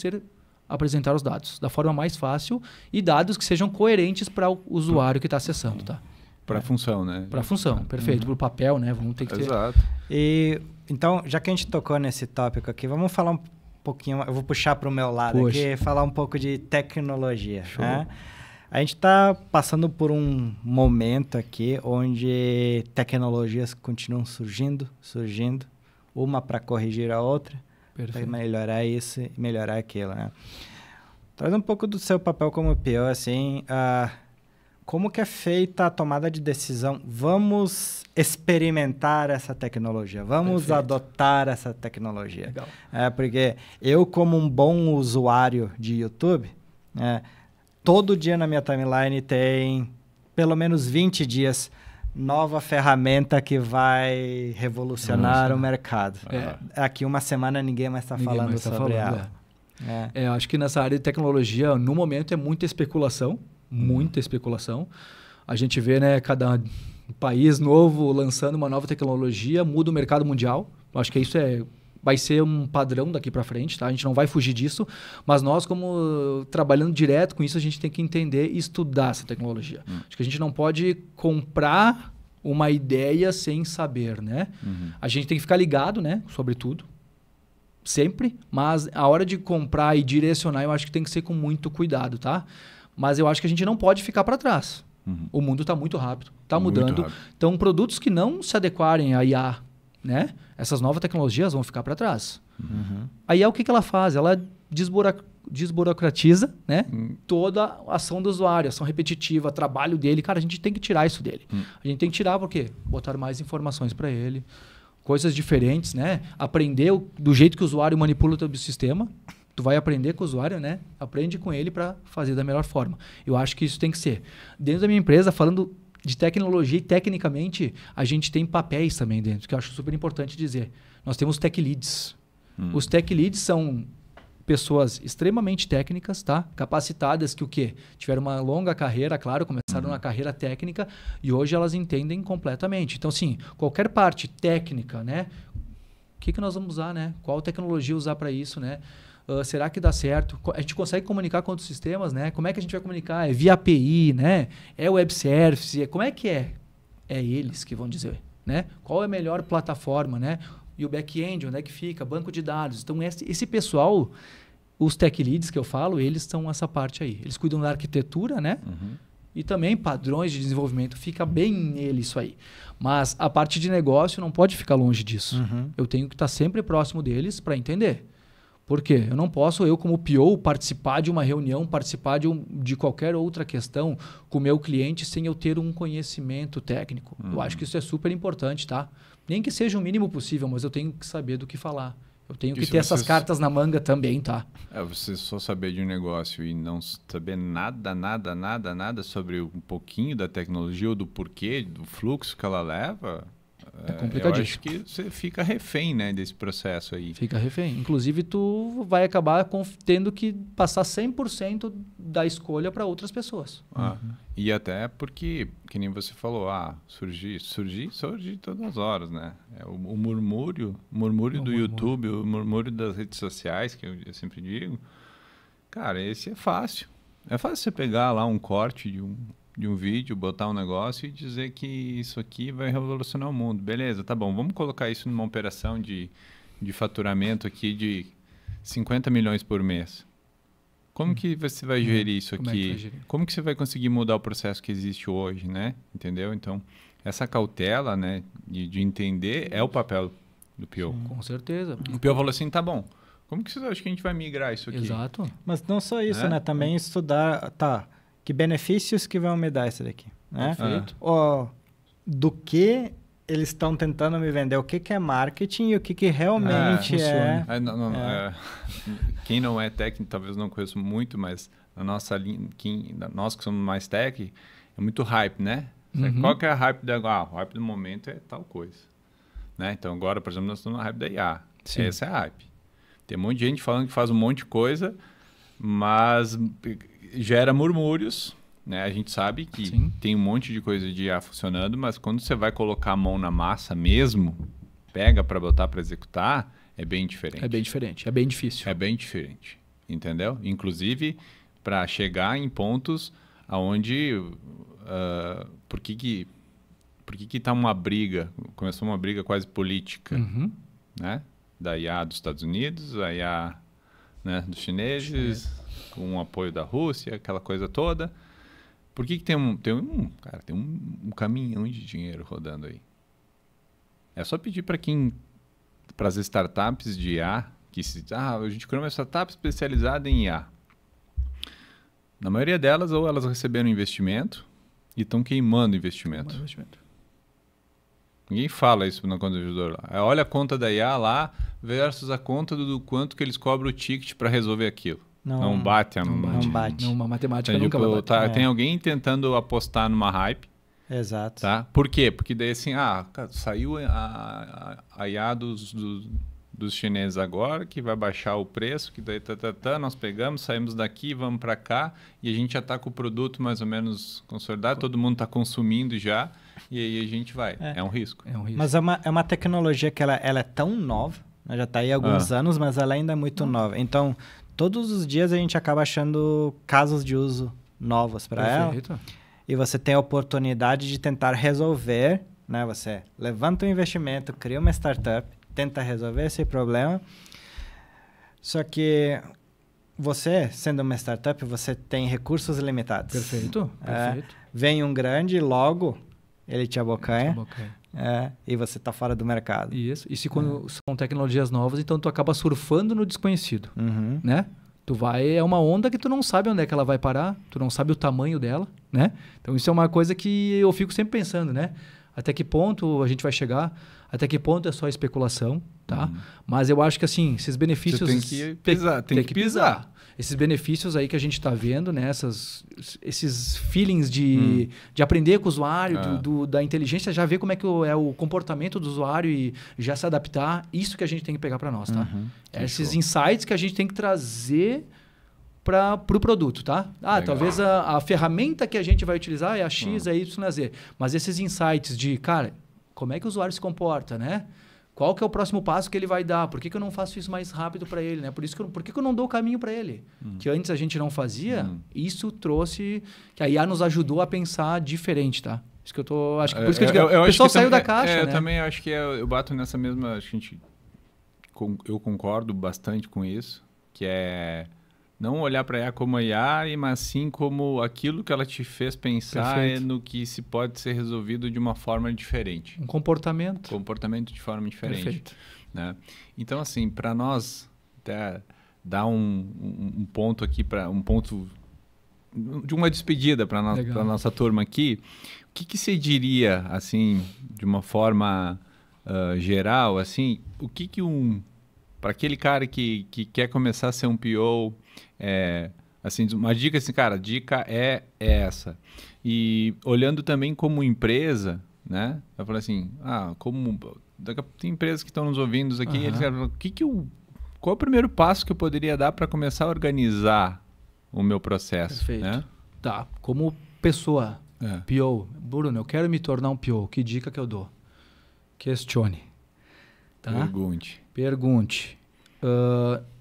apresentar os dados da forma mais fácil e dados que sejam coerentes para o usuário que está acessando. Tá? Para a função, né? Para a função, perfeito. Para o papel, né? Vamos ter que ter... Exato. E, então, já que a gente tocou nesse tópico aqui, vamos falar um pouquinho, eu vou puxar para o meu lado aqui, falar um pouco de tecnologia. Né? A gente está passando por um momento aqui onde tecnologias continuam surgindo, uma para corrigir a outra, para melhorar isso e melhorar aquilo. Né? Traz um pouco do seu papel como PO, assim, como que é feita a tomada de decisão? Vamos experimentar essa tecnologia, vamos adotar essa tecnologia. Legal. Porque eu, como um bom usuário de YouTube, todo dia na minha timeline tem pelo menos 20 dias nova ferramenta que vai revolucionar o mercado. Aqui uma semana ninguém mais está falando sobre ela. Eu acho que nessa área de tecnologia, no momento, é muita especulação. Muita especulação. A gente vê, né, cada país novo lançando uma nova tecnologia, muda o mercado mundial. Acho que isso vai ser um padrão daqui para frente, tá? A gente não vai fugir disso, mas nós, como trabalhando direto com isso, a gente tem que entender e estudar essa tecnologia. Acho que a gente não pode comprar uma ideia sem saber, né? A gente tem que ficar ligado, né, sobre tudo. Sempre, mas a hora de comprar e direcionar, eu acho que tem que ser com muito cuidado, tá? Mas eu acho que a gente não pode ficar para trás. O mundo está muito rápido, está mudando. Então, produtos que não se adequarem à IA, né? Essas novas tecnologias vão ficar para trás. Aí o que ela faz? Ela desburocratiza, né? Toda a ação do usuário, ação repetitiva, trabalho dele. Cara, a gente tem que tirar isso dele. A gente tem que tirar por quê? Botar mais informações para ele, coisas diferentes, né? Aprender do jeito que o usuário manipula o teu sistema. Tu vai aprender com o usuário, né? Aprende com ele para fazer da melhor forma. Eu acho que isso tem que ser. Dentro da minha empresa, falando de tecnologia e tecnicamente, a gente tem papéis também dentro, que eu acho super importante dizer. Nós temos tech leads. Os tech leads são pessoas extremamente técnicas, tá? Capacitadas que o quê? Tiveram uma longa carreira, claro, começaram na carreira técnica e hoje elas entendem completamente. Então, assim, qualquer parte técnica, né? O que nós vamos usar, né? Qual tecnologia usar para isso, né? Será que dá certo? A gente consegue comunicar com outros sistemas, né? Como é que a gente vai comunicar? É via API, né? É web service? Como é que é? É eles que vão dizer, né? Qual é a melhor plataforma, né? E o back-end, onde é que fica? Banco de dados. Então, esse pessoal, os tech leads que eu falo, eles estão essa parte aí. Eles cuidam da arquitetura, né? E também padrões de desenvolvimento. Fica bem nele isso aí. Mas a parte de negócio não pode ficar longe disso. Eu tenho que estar sempre próximo deles para entender. Por quê? Eu não posso, como PO, participar de uma reunião, participar de qualquer outra questão com o meu cliente sem eu ter um conhecimento técnico. Eu acho que isso é super importante, tá? Nem que seja o mínimo possível, mas eu tenho que saber do que falar. Eu tenho que ter essas cartas na manga também, tá? Você só saber de um negócio e não saber nada sobre um pouquinho da tecnologia ou do porquê, do fluxo que ela leva, É eu complicadíssimo. acho que você fica refém, né, desse processo aí. Fica refém. Inclusive, tu vai acabar tendo que passar 100% da escolha para outras pessoas. E até porque, que nem você falou, surge todas as horas, né? O murmúrio do YouTube, o murmúrio das redes sociais, que eu sempre digo, cara, esse é fácil. É fácil você pegar lá um corte de um vídeo, botar um negócio e dizer que isso aqui vai revolucionar o mundo. Beleza, tá bom. Vamos colocar isso numa operação de faturamento aqui de 50 milhões por mês. Como que você vai gerir isso aqui? Como que você vai conseguir mudar o processo que existe hoje, né? Entendeu? Então, essa cautela, né, de entender é o papel do PO. Com certeza. O PO falou assim, tá bom. Como que você acha que a gente vai migrar isso aqui? Exato. Mas não só isso, né? Também estudar, que benefícios que vão me dar isso daqui, né? Perfeito. Do que eles estão tentando me vender, o que é marketing e o que realmente é... Quem não é técnico, talvez não conheça muito, mas na nossa linha, nós que somos mais técnicos, é muito hype, né? Qual que é a hype da agora? O hype do momento é tal coisa. Né? Então agora, por exemplo, nós estamos no hype da IA. Sim. Essa é a hype. Tem um monte de gente falando que faz um monte de coisa, mas gera murmúrios, né? A gente sabe que tem um monte de coisa de IA funcionando, mas quando você vai colocar a mão na massa mesmo, pega para botar para executar, é bem diferente. É bem diferente, é bem difícil. É bem diferente, entendeu? Inclusive, para chegar em pontos onde... por que está uma briga? Começou uma briga quase política, né? Da IA dos Estados Unidos, a IA, né, dos chineses, com o apoio da Rússia, aquela coisa toda. Por que tem um caminhão de dinheiro rodando aí? É só pedir para as startups de IA, a gente criou uma startup especializada em IA. Na maioria delas, ou elas receberam investimento e estão queimando investimento. Ninguém fala isso na conta do investidor. Olha a conta da IA lá versus a conta do quanto que eles cobram o ticket para resolver aquilo. Não bate. Uma matemática nunca vai bater. Tem alguém tentando apostar numa hype. Exato. Tá? Por quê? Porque daí assim, saiu a IA dos chineses agora, que vai baixar o preço, que daí nós pegamos, saímos daqui, vamos para cá, e a gente já está com o produto mais ou menos consolidado, todo mundo está consumindo já, e aí a gente vai. É um risco. Mas é uma tecnologia que ela é tão nova, né? Já está aí há alguns anos, mas ela ainda é muito nova. Então, todos os dias a gente acaba achando casos de uso novos para ela. E você tem a oportunidade de tentar resolver, né? Você levanta um investimento, cria uma startup, tenta resolver esse problema. Só que você, sendo uma startup, você tem recursos limitados. Perfeito. Vem um grande, logo ele te abocanha. E você está fora do mercado. Isso. E se quando são tecnologias novas, então tu acaba surfando no desconhecido, né? É uma onda que tu não sabe onde é que ela vai parar, tu não sabe o tamanho dela, né? Então isso é uma coisa que eu fico sempre pensando, né? Até que ponto a gente vai chegar? Até que ponto é só especulação, tá? Mas eu acho que assim, esses benefícios... Você tem que pisar. Esses benefícios aí que a gente está vendo, né? Esses feelings de aprender com o usuário, da inteligência, já ver como é que é o comportamento do usuário e já se adaptar. Isso que a gente tem que pegar para nós, tá? Esses insights que a gente tem que trazer para o produto, tá? Talvez a ferramenta que a gente vai utilizar é a X, a Y, a Z. Mas esses insights de, cara, como é que o usuário se comporta, né? Qual que é o próximo passo que ele vai dar? Por que eu não faço isso mais rápido para ele, né? Por que eu não dou o caminho para ele? Que antes a gente não fazia, isso trouxe... Que a IA nos ajudou a pensar diferente, tá? Isso que eu tô... Acho que por isso que eu digo, o pessoal saiu da caixa, né? Eu também acho que eu bato nessa mesma... Acho que eu concordo bastante com isso, que é... Não olhar para a IA como a IA, mas sim como aquilo que ela te fez pensar no que se pode ser resolvido de uma forma diferente. Um comportamento. Comportamento de forma diferente. Perfeito. Né? Então, assim, para nós dar um ponto aqui, um ponto de uma despedida para a nossa turma aqui, o que você diria, assim, de uma forma geral, assim, o que para aquele cara que quer começar a ser um PO, assim, uma dica assim, cara, a dica é essa. E olhando também como empresa, né? Eu falei assim, tem empresas que estão nos ouvindo aqui, eles falam, qual é o primeiro passo que eu poderia dar para começar a organizar o meu processo? Perfeito. Né? Tá, como pessoa, PO, Bruno, eu quero me tornar um PO, que dica que eu dou? Questione. Tá? Pergunte.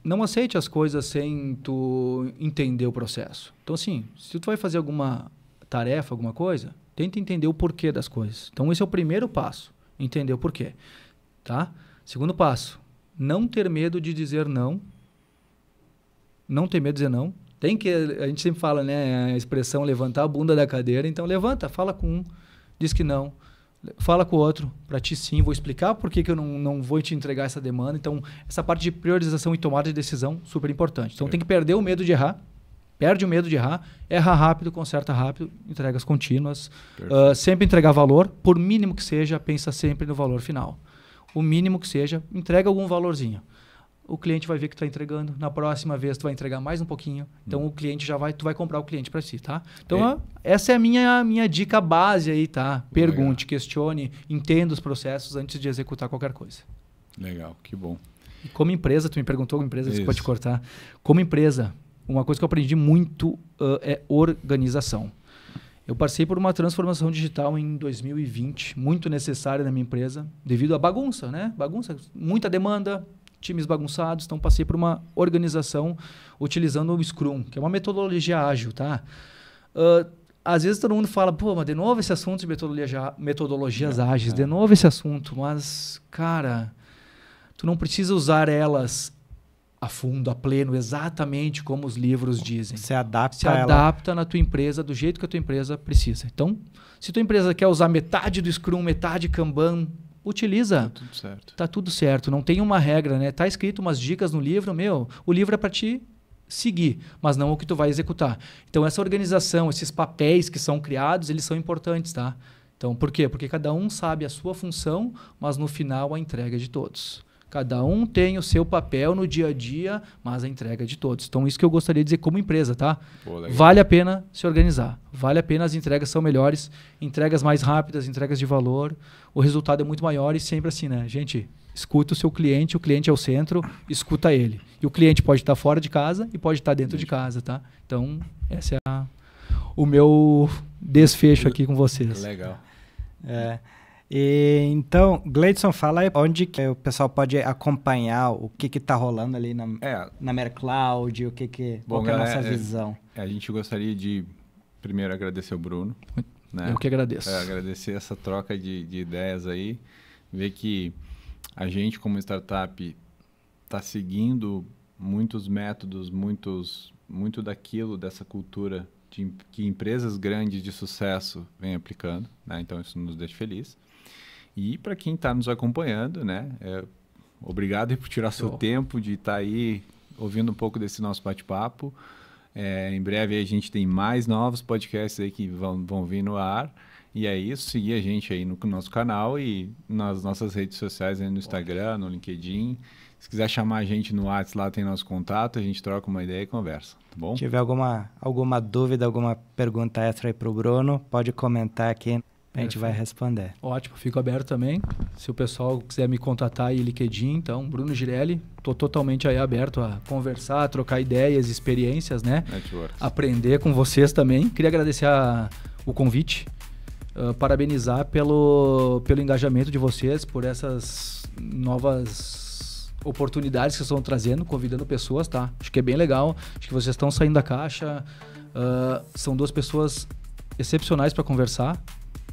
Não aceite as coisas sem tu entender o processo. Então, assim, se tu vai fazer alguma tarefa, alguma coisa, tenta entender o porquê das coisas. Então, esse é o primeiro passo, entender o porquê. Tá? Segundo passo, não ter medo de dizer não. Não ter medo de dizer não. A gente sempre fala, né, a expressão levantar a bunda da cadeira. Então, levanta, fala com um, diz que não. Fala com o outro, para ti sim, vou explicar por que eu não vou te entregar essa demanda. Então, essa parte de priorização e tomada de decisão, super importante. Então, tem que perder o medo de errar. Perde o medo de errar, erra rápido, conserta rápido, entregas contínuas. Sempre entregar valor, por mínimo que seja, pensa sempre no valor final. O mínimo que seja, entrega algum valorzinho. O cliente vai ver que tu está entregando. Na próxima vez, tu vai entregar mais um pouquinho. Então, o cliente tu vai comprar o cliente para si, tá? Então, essa é a minha dica base aí, tá? Pergunte, questione, entenda os processos antes de executar qualquer coisa. Legal, que bom. E como empresa, tu me perguntou como empresa, você pode cortar. Como empresa, uma coisa que eu aprendi muito é organização. Eu passei por uma transformação digital em 2020, muito necessária na minha empresa, devido à bagunça, né? Bagunça, muita demanda, times bagunçados, então passei por uma organização utilizando o Scrum, que é uma metodologia ágil, tá? Às vezes todo mundo fala, pô, mas de novo esse assunto de metodologias ágeis, de novo esse assunto, mas, cara, tu não precisa usar elas a fundo, a pleno, exatamente como os livros dizem. Se adapta na tua empresa do jeito que a tua empresa precisa. Então, se tua empresa quer usar metade do Scrum, metade Kanban, utiliza. Tá tudo certo. Tá tudo certo. Não tem uma regra, né? Tá escrito umas dicas no livro, o livro é para te seguir, mas não o que tu vai executar. Então, essa organização, esses papéis que são criados, eles são importantes, tá? Então, por quê? Porque cada um sabe a sua função, mas no final a entrega é de todos. Cada um tem o seu papel no dia a dia, mas a entrega é de todos. Então, isso que eu gostaria de dizer como empresa, tá? Vale a pena se organizar. Vale a pena, as entregas são melhores, entregas mais rápidas, entregas de valor. O resultado é muito maior e sempre assim, né? Gente, escuta o seu cliente, o cliente é o centro, escuta ele. E o cliente pode estar fora de casa e pode estar dentro de casa, tá? Então, esse é o meu desfecho aqui com vocês. Legal. E, então, Gleidson, fala aí onde que o pessoal pode acompanhar o que está rolando ali na Mercloud, qual que é a nossa visão. A gente gostaria de, primeiro, agradecer o Bruno. Né? Eu que agradeço. Agradecer essa troca de ideias aí, ver que a gente, como startup, está seguindo muitos métodos, muito dessa cultura que empresas grandes de sucesso vêm aplicando, né? Então isso nos deixa feliz. E para quem está nos acompanhando, né? Obrigado por tirar seu tempo de estar aí ouvindo um pouco desse nosso bate-papo. Em breve a gente tem mais novos podcasts aí que vão vir no ar. E é isso, seguir a gente aí no nosso canal e nas nossas redes sociais, aí no Instagram, no LinkedIn. Se quiser chamar a gente no WhatsApp, lá tem nosso contato, a gente troca uma ideia e conversa, tá bom? Se tiver alguma dúvida, alguma pergunta extra aí para o Bruno, pode comentar aqui, a gente vai responder. Ótimo, fico aberto também. Se o pessoal quiser me contatar aí, LinkedIn, então, Bruno Girelli, estou totalmente aí aberto a conversar, trocar ideias, experiências, né? Networks. Aprender com vocês também. Queria agradecer o convite, parabenizar pelo engajamento de vocês, por essas novas oportunidades que vocês estão trazendo, convidando pessoas, tá? Acho que é bem legal, acho que vocês estão saindo da caixa, são duas pessoas excepcionais para conversar,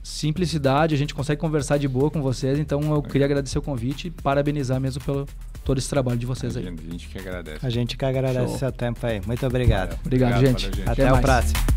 simplicidade, a gente consegue conversar de boa com vocês, então eu queria agradecer o convite e parabenizar mesmo pelo todo esse trabalho de vocês aí. A gente que agradece. A gente que agradece o seu tempo aí. Muito obrigado. Obrigado, gente. Até o próximo.